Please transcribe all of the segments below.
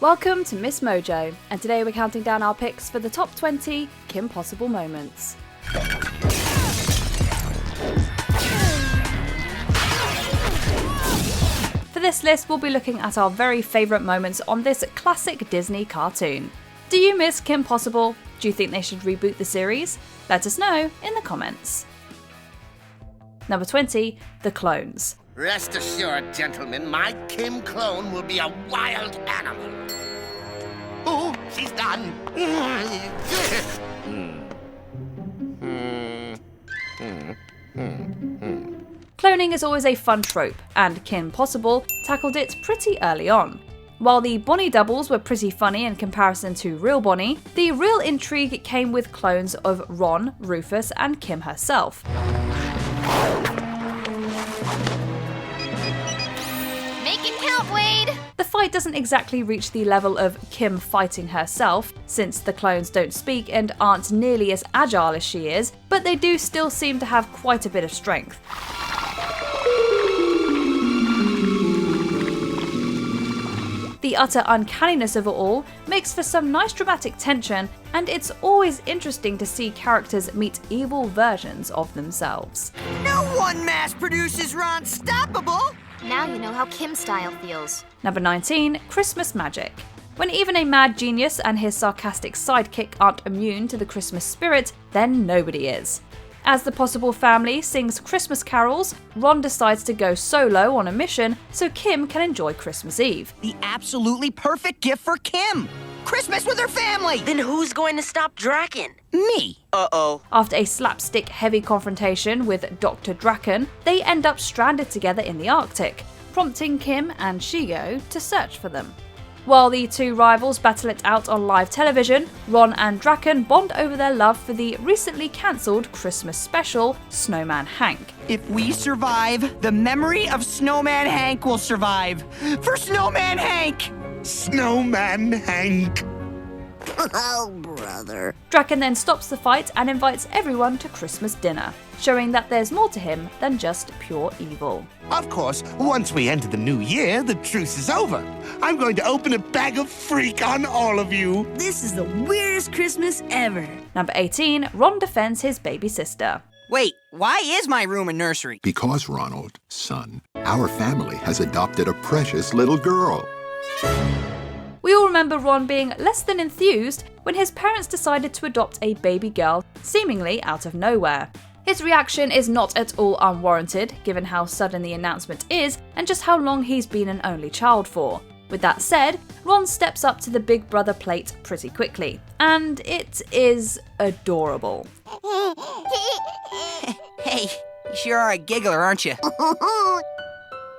Welcome to MsMojo, and today we're counting down our picks for the top 20 Kim Possible moments. For this list, we'll be looking at our very favourite moments on this classic Disney cartoon. Do you miss Kim Possible? Do you think they should reboot the series? Let us know in the comments. Number 20, The Clones. Rest assured, gentlemen, my Kim clone will be a wild animal. Oh, she's done. Cloning is always a fun trope, and Kim Possible tackled it pretty early on. While the Bonnie doubles were pretty funny in comparison to real Bonnie, the real intrigue came with clones of Ron, Rufus, and Kim herself. Make it count, Wade! The fight doesn't exactly reach the level of Kim fighting herself, since the clones don't speak and aren't nearly as agile as she is, but they do still seem to have quite a bit of strength. The utter uncanniness of it all makes for some nice dramatic tension, and it's always interesting to see characters meet evil versions of themselves. No one mass produces Stoppable! Now you know how Kim style feels. Number 19, Christmas Magic. When even a mad genius and his sarcastic sidekick aren't immune to the Christmas spirit, then nobody is. As the Possible family sings Christmas carols, Ron decides to go solo on a mission so Kim can enjoy Christmas Eve. The absolutely perfect gift for Kim! Christmas with her family! Then who's going to stop Dracon? Me! Uh-oh. After a slapstick-heavy confrontation with Dr. Dracon, they end up stranded together in the Arctic, prompting Kim and Shigo to search for them. While the two rivals battle it out on live television, Ron and Dracon bond over their love for the recently cancelled Christmas special, Snowman Hank. If we survive, the memory of Snowman Hank will survive. For Snowman Hank! Snowman Hank. Oh, brother. Dracon then stops the fight and invites everyone to Christmas dinner, showing that there's more to him than just pure evil. Of course, once we enter the new year, the truce is over. I'm going to open a bag of freak on all of you. This is the weirdest Christmas ever. Number 18, Ron defends his baby sister. Wait, why is my room a nursery? Because, Ronald, son, our family has adopted a precious little girl. We all remember Ron being less than enthused when his parents decided to adopt a baby girl, seemingly out of nowhere. His reaction is not at all unwarranted, given how sudden the announcement is and just how long he's been an only child for. With that said, Ron steps up to the big brother plate pretty quickly, and it is adorable. Hey, you sure are a giggler, aren't you?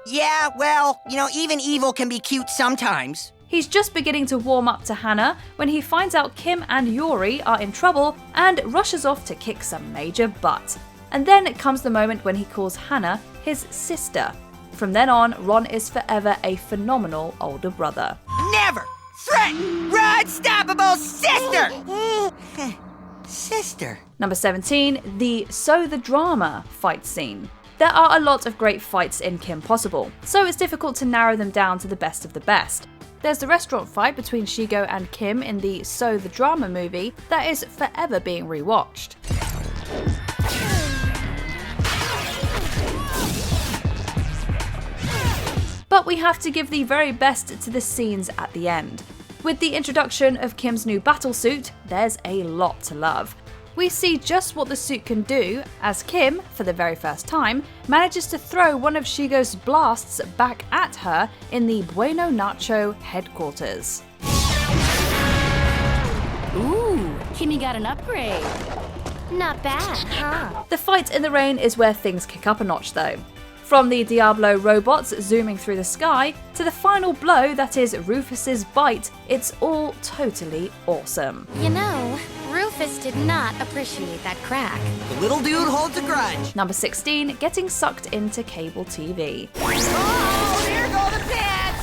Yeah, well, even evil can be cute sometimes. He's just beginning to warm up to Hannah when he finds out Kim and Yuri are in trouble and rushes off to kick some major butt. And then comes the moment when he calls Hannah his sister. From then on, Ron is forever a phenomenal older brother. Never threaten Stoppable sister! Sister. Number 17, the So the Drama fight scene. There are a lot of great fights in Kim Possible, so it's difficult to narrow them down to the best of the best. There's the restaurant fight between Shigo and Kim in the So the Drama movie that is forever being rewatched. But we have to give the very best to the scenes at the end. With the introduction of Kim's new battlesuit, there's a lot to love. We see just what the suit can do as Kim, for the very first time, manages to throw one of Shigo's blasts back at her in the Bueno Nacho headquarters. Ooh, Kimmy got an upgrade. Not bad, huh? The fight in the rain is where things kick up a notch though. From the Diablo robots zooming through the sky to the final blow that is Rufus's bite, it's all totally awesome. You know, Rufus did not appreciate that crack. The little dude holds a grudge. Number 16, getting sucked into cable TV. Oh, here go the pets!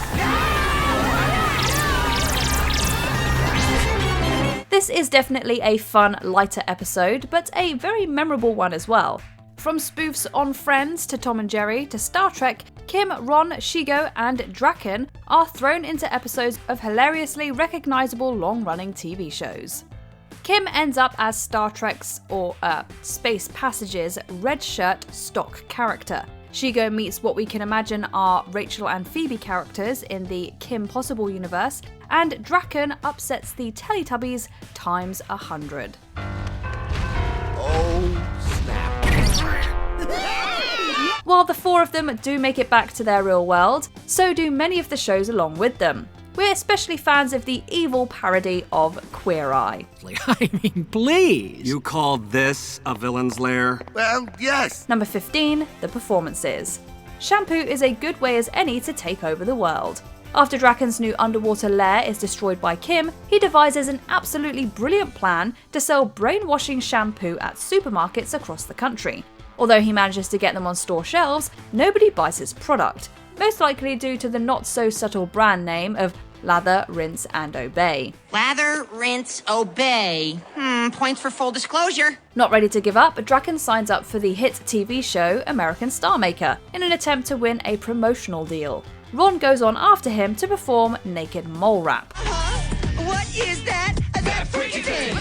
This is definitely a fun, lighter episode, but a very memorable one as well. From spoofs on Friends to Tom and Jerry to Star Trek, Kim, Ron, Shigo, and Dracon are thrown into episodes of hilariously recognizable long-running TV shows. Kim ends up as Star Trek's, or Space Passage's, red shirt stock character. Shigo meets what we can imagine are Rachel and Phoebe characters in the Kim Possible universe, and Dracon upsets the Teletubbies times 100. Oh, snap. While the four of them do make it back to their real world, so do many of the shows along with them. We're especially fans of the evil parody of Queer Eye. I mean, please! You call this a villain's lair? Well, yes. Number 15, the performances. Shampoo is a good way as any to take over the world. After Dracon's new underwater lair is destroyed by Kim, he devises an absolutely brilliant plan to sell brainwashing shampoo at supermarkets across the country. Although he manages to get them on store shelves, nobody buys his product, most likely due to the not-so-subtle brand name of Lather, Rinse and Obey. Lather, rinse, obey. Points for full disclosure. Not ready to give up, Dracon signs up for the hit TV show American Star Maker in an attempt to win a promotional deal. Ron goes on after him to perform Naked Mole Rap. What is that? That freaky thing!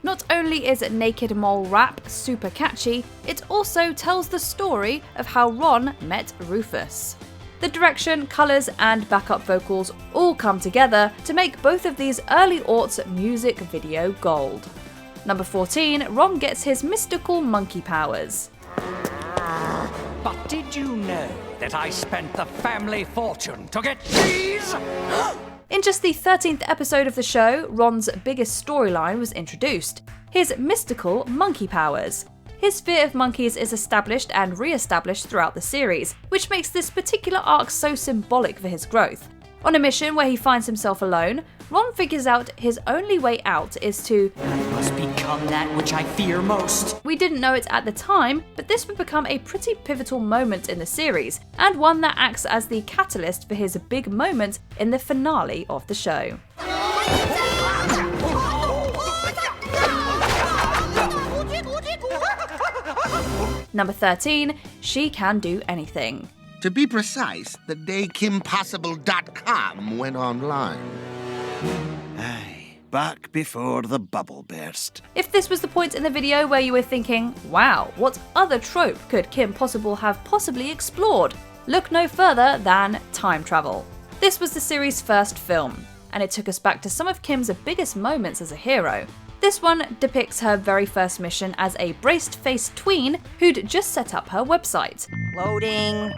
Not only is Naked Mole Rap super catchy, it also tells the story of how Ron met Rufus. The direction, colours and backup vocals all come together to make both of these early aughts music video gold. Number 14, Ron gets his mystical monkey powers. But did you know that I spent the family fortune to get these? In just the 13th episode of the show, Ron's biggest storyline was introduced: his mystical monkey powers. His fear of monkeys is established and re-established throughout the series, which makes this particular arc so symbolic for his growth. On a mission where he finds himself alone, Ron figures out his only way out is to I must become that which I fear most. We didn't know it at the time, but this would become a pretty pivotal moment in the series, and one that acts as the catalyst for his big moment in the finale of the show. Number 13, she can do anything. To be precise, the day KimPossible.com went online. Aye, back before the bubble burst. If this was the point in the video where you were thinking, wow, what other trope could Kim Possible have possibly explored? Look no further than time travel. This was the series' first film, and it took us back to some of Kim's biggest moments as a hero. This one depicts her very first mission as a braced-faced tween who'd just set up her website. Loading.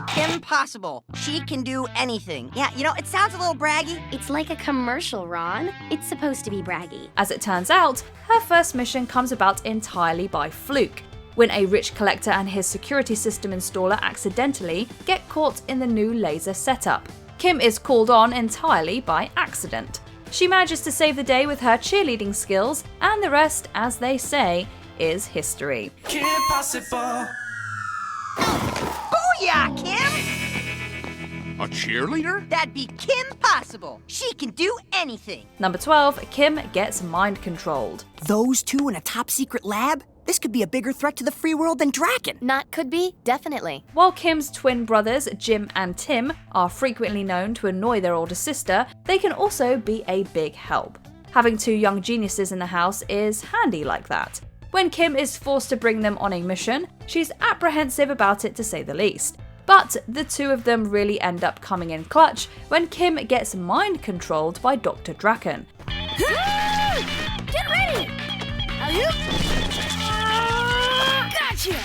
Kim Possible. She can do anything. Yeah, you know, it sounds a little braggy. It's like a commercial, Ron. It's supposed to be braggy. As it turns out, her first mission comes about entirely by fluke, when a rich collector and his security system installer accidentally get caught in the new laser setup. Kim is called on entirely by accident. She manages to save the day with her cheerleading skills, and the rest, as they say, is history. Kim Possible. Booyah, Kim! A cheerleader? That'd be Kim Possible. She can do anything. Number 12, Kim gets mind controlled. Those two in a top secret lab? This could be a bigger threat to the free world than Dracon. Not could be, definitely. While Kim's twin brothers, Jim and Tim, are frequently known to annoy their older sister, they can also be a big help. Having two young geniuses in the house is handy like that. When Kim is forced to bring them on a mission, she's apprehensive about it to say the least. But the two of them really end up coming in clutch when Kim gets mind controlled by Dr. Dracon. Get ready! Gotcha!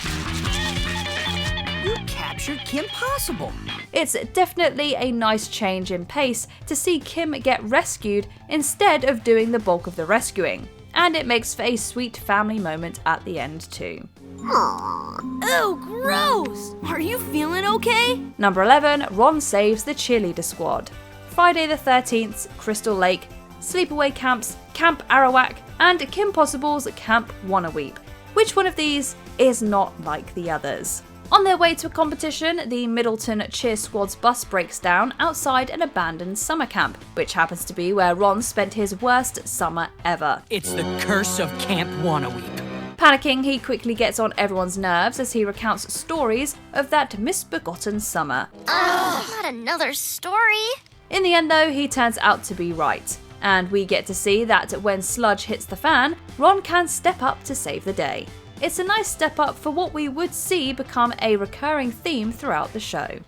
You captured Kim Possible. It's definitely a nice change in pace to see Kim get rescued instead of doing the bulk of the rescuing. And it makes for a sweet family moment at the end too. Oh, gross! Are you feeling okay? Number 11, Ron saves the cheerleader squad. Friday the 13th's Crystal Lake, sleepaway camps, Camp Arawak, and Kim Possible's Camp Wannaweep. Which one of these is not like the others? On their way to a competition, the Middleton Cheer Squad's bus breaks down outside an abandoned summer camp, which happens to be where Ron spent his worst summer ever. It's the curse of Camp Wannaweep. Panicking, he quickly gets on everyone's nerves as he recounts stories of that misbegotten summer. Not another story. In the end though, he turns out to be right, and we get to see that when sludge hits the fan, Ron can step up to save the day. It's a nice step up for what we would see become a recurring theme throughout the show.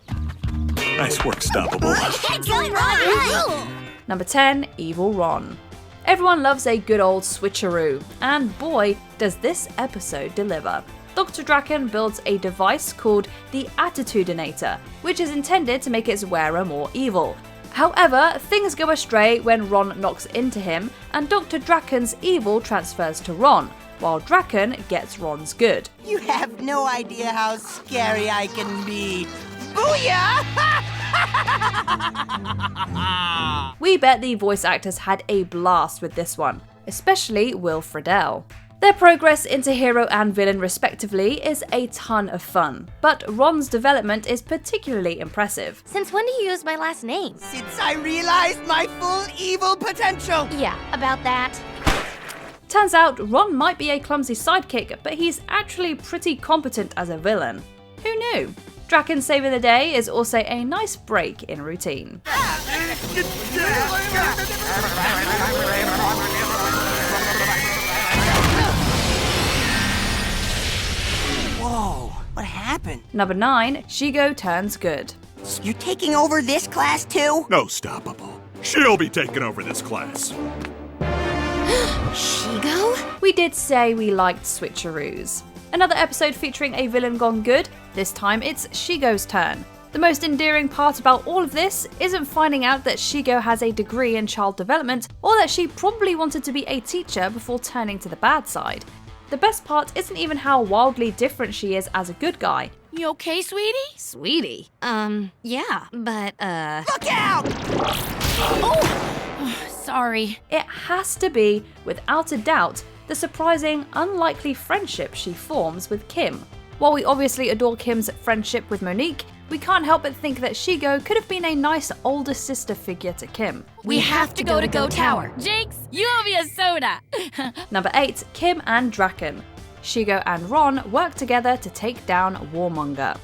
Nice work, Stoppable. Number 10, Evil Ron. Everyone loves a good old switcheroo, and boy, does this episode deliver. Dr. Dracon builds a device called the Attitudinator, which is intended to make its wearer more evil. However, things go astray when Ron knocks into him, and Dr. Dracon's evil transfers to Ron, while Dracon gets Ron's good. You have no idea how scary I can be. Booyah! We bet the voice actors had a blast with this one, especially Will Friedle. Their progress into hero and villain respectively is a ton of fun, but Ron's development is particularly impressive. Since when do you use my last name? Since I realized my full evil potential. Yeah, about that. Turns out Ron might be a clumsy sidekick, but he's actually pretty competent as a villain. Who knew? Dracon saving the day is also a nice break in routine. Whoa, what happened? Number 9, Shigo turns good. You're taking over this class too? No, Stoppable. She'll be taking over this class. Shigo? We did say we liked switcheroos. Another episode featuring a villain gone good, this time it's Shigo's turn. The most endearing part about all of this isn't finding out that Shigo has a degree in child development or that she probably wanted to be a teacher before turning to the bad side. The best part isn't even how wildly different she is as a good guy. You okay, sweetie? Sweetie. Yeah, but, Look out! Sorry. It has to be, without a doubt, the surprising, unlikely friendship she forms with Kim. While we obviously adore Kim's friendship with Monique, we can't help but think that Shigo could have been a nice older sister figure to Kim. We have to go to Go Tower. Jinx, you owe me a soda. Number 8, Kim and Dracon. Shigo and Ron work together to take down Warmonger.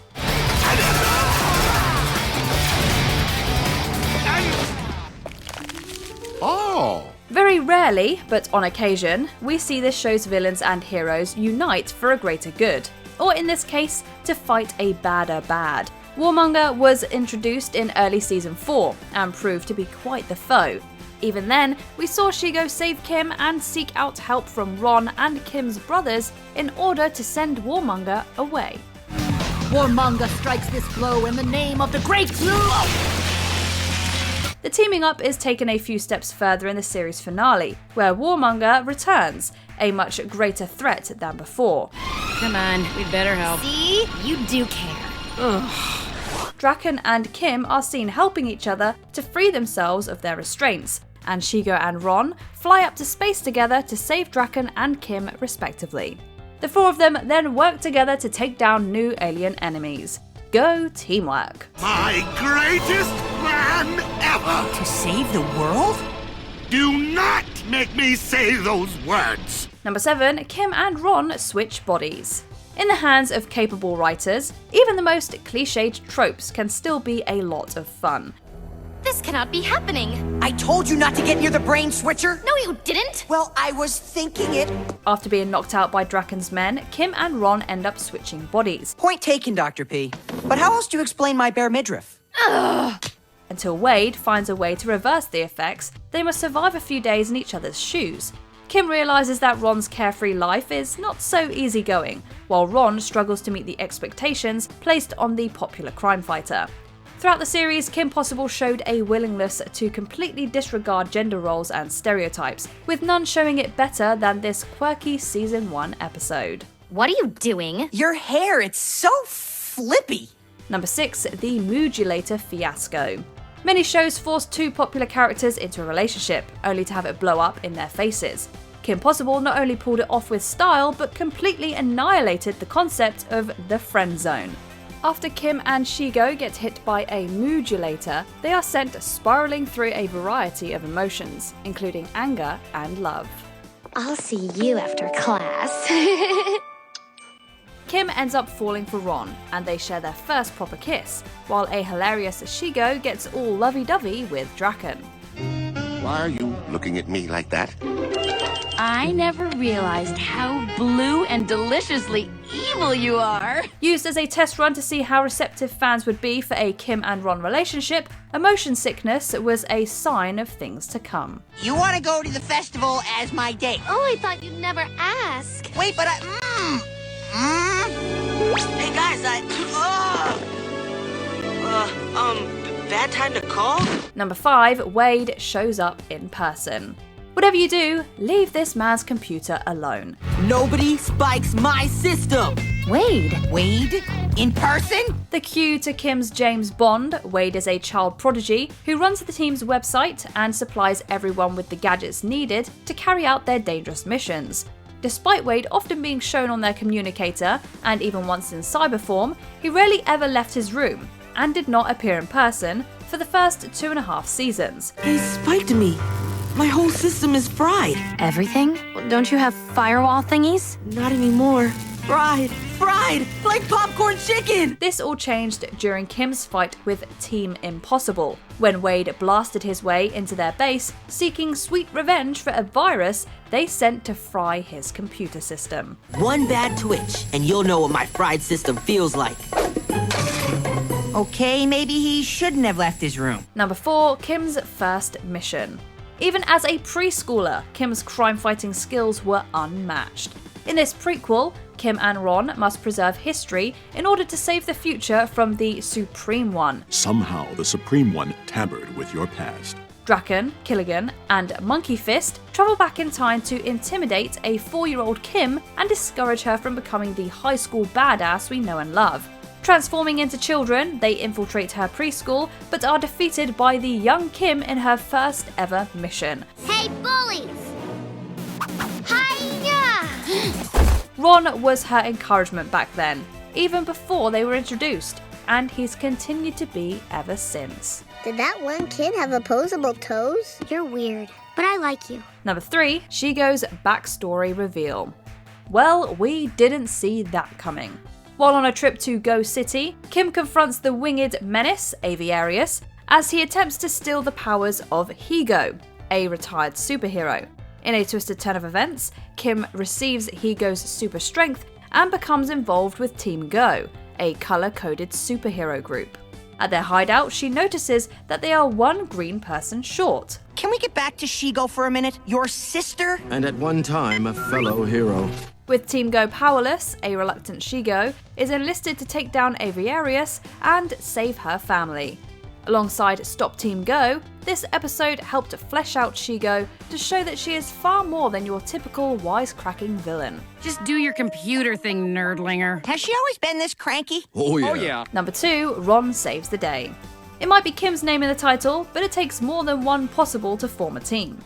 Oh! Very rarely, but on occasion, we see this show's villains and heroes unite for a greater good, or in this case, to fight a badder bad. Warmonger was introduced in early season 4 and proved to be quite the foe. Even then, we saw Shigo save Kim and seek out help from Ron and Kim's brothers in order to send Warmonger away. Warmonger strikes this blow in the name of the Great Blue! The teaming up is taken a few steps further in the series finale, where Warmonger returns, a much greater threat than before. Come on, we'd better help. see? You do care. Dracon and Kim are seen helping each other to free themselves of their restraints, and Shigo and Ron fly up to space together to save Dracon and Kim respectively. The four of them then work together to take down new alien enemies. Go teamwork! My greatest plan ever! To save the world? Do not make me say those words! Number 7, Kim and Ron switch bodies. In the hands of capable writers, even the most cliched tropes can still be a lot of fun. This cannot be happening. I told you not to get near the brain switcher. No, you didn't. Well, I was thinking it. After being knocked out by Dracon's men, Kim and Ron end up switching bodies. Point taken, Dr. P. But how else do you explain my bare midriff? Until Wade finds a way to reverse the effects, they must survive a few days in each other's shoes. Kim realises that Ron's carefree life is not so easygoing, while Ron struggles to meet the expectations placed on the popular crime fighter. Throughout the series, Kim Possible showed a willingness to completely disregard gender roles and stereotypes, with none showing it better than this quirky Season 1 episode. What are you doing? Your hair, it's so flippy. Number 6, the Modulator fiasco. Many shows force two popular characters into a relationship, only to have it blow up in their faces. Kim Possible not only pulled it off with style, but completely annihilated the concept of the friend zone. After Kim and Shigo get hit by a Modulator, they are sent spiraling through a variety of emotions, including anger and love. I'll see you after class. Kim ends up falling for Ron, and they share their first proper kiss, while a hilarious Shigo gets all lovey-dovey with Dracon. Why are you looking at me like that? I never realized how blue and deliciously evil you are. Used as a test run to see how receptive fans would be for a Kim and Ron relationship, emotion sickness was a sign of things to come. You want to go to the festival as my date? Oh, I thought you'd never ask. Wait, but Hey guys, bad time to call? Number 5, Wade shows up in person. Whatever you do, leave this man's computer alone. Nobody spikes my system! Wade? Wade? In person? The cue to Kim's James Bond, Wade is a child prodigy who runs the team's website and supplies everyone with the gadgets needed to carry out their dangerous missions. Despite Wade often being shown on their communicator, and even once in cyber form, he rarely ever left his room, and did not appear in person for the first 2.5 seasons. They spiked me. My whole system is fried. Everything? Don't you have firewall thingies? Not anymore. Fried, like popcorn chicken! This all changed during Kim's fight with Team Impossible, when Wade blasted his way into their base, seeking sweet revenge for a virus they sent to fry his computer system. One bad twitch, and you'll know what my fried system feels like. Okay, maybe he shouldn't have left his room. Number 4, Kim's first mission. Even as a preschooler, Kim's crime-fighting skills were unmatched. In this prequel, Kim and Ron must preserve history in order to save the future from the Supreme One. Somehow the Supreme One tampered with your past. Dracon, Killigan, and Monkey Fist travel back in time to intimidate a 4-year-old Kim and discourage her from becoming the high school badass we know and love. Transforming into children, they infiltrate her preschool, but are defeated by the young Kim in her first ever mission. Hey, bullies! Hiya! Ron was her encouragement back then, even before they were introduced, and he's continued to be ever since. Did that one kid have opposable toes? You're weird, but I like you. Number 3, Shigo's backstory reveal. Well, we didn't see that coming. While on a trip to Go City, Kim confronts the winged menace, Aviarius, as he attempts to steal the powers of Shigo, a retired superhero. In a twisted turn of events, Kim receives Higo's super strength and becomes involved with Team Go, a color-coded superhero group. At their hideout, she notices that they are one green person short. Can we get back to Shigo for a minute? Your sister? And at one time, a fellow hero. With Team Go powerless, a reluctant Shigo is enlisted to take down Aviarius and save her family. Alongside Stop Team Go, this episode helped flesh out Shigo to show that she is far more than your typical wisecracking villain. Just do your computer thing, nerdlinger. Has she always been this cranky? Oh yeah. Number 2, Ron saves the day. It might be Kim's name in the title, but it takes more than one possible to form a team.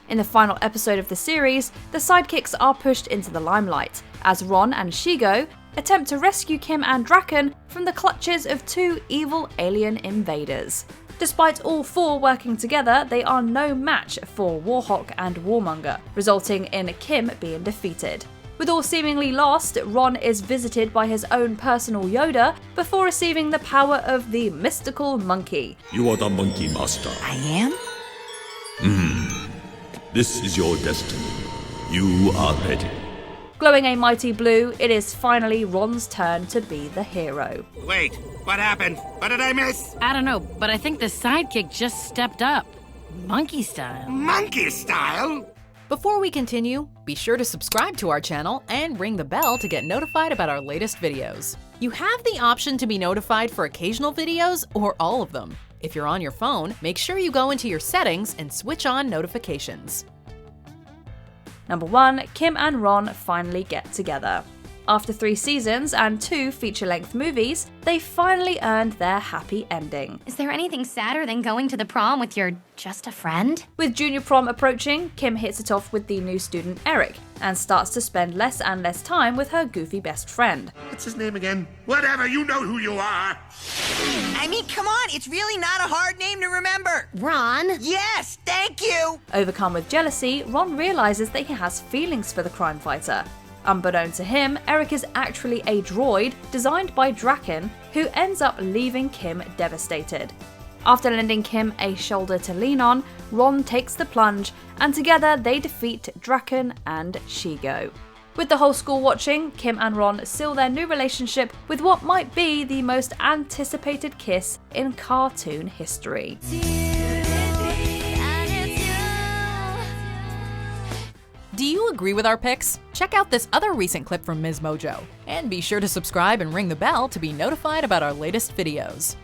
In the final episode of the series, the sidekicks are pushed into the limelight, as Ron and Shigo attempt to rescue Kim and Dracon from the clutches of 2 evil alien invaders. Despite all 4 working together, they are no match for Warhawk and Warmonger, resulting in Kim being defeated. With all seemingly lost, Ron is visited by his own personal Yoda before receiving the power of the mystical monkey. You are the monkey master. I am? This is your destiny. You are ready. Glowing a mighty blue, it is finally Ron's turn to be the hero. Wait, what happened? What did I miss? I don't know, but I think the sidekick just stepped up. Monkey style. Monkey style? Before we continue, be sure to subscribe to our channel and ring the bell to get notified about our latest videos. You have the option to be notified for occasional videos or all of them. If you're on your phone, make sure you go into your settings and switch on notifications. Number 1, Kim and Ron finally get together. After 3 seasons and 2 feature-length movies, they finally earned their happy ending. Is there anything sadder than going to the prom with your just a friend? With junior prom approaching, Kim hits it off with the new student Eric and starts to spend less and less time with her goofy best friend. What's his name again? Whatever, you know who you are. I mean, come on, it's really not a hard name to remember. Ron? Yes, thank you. Overcome with jealousy, Ron realizes that he has feelings for the crime fighter. Unbeknown to him, Eric is actually a droid designed by Dracon, who ends up leaving Kim devastated. After lending Kim a shoulder to lean on, Ron takes the plunge, and together they defeat Dracon and Shigo. With the whole school watching, Kim and Ron seal their new relationship with what might be the most anticipated kiss in cartoon history. Do you agree with our picks? Check out this other recent clip from MsMojo, and be sure to subscribe and ring the bell to be notified about our latest videos.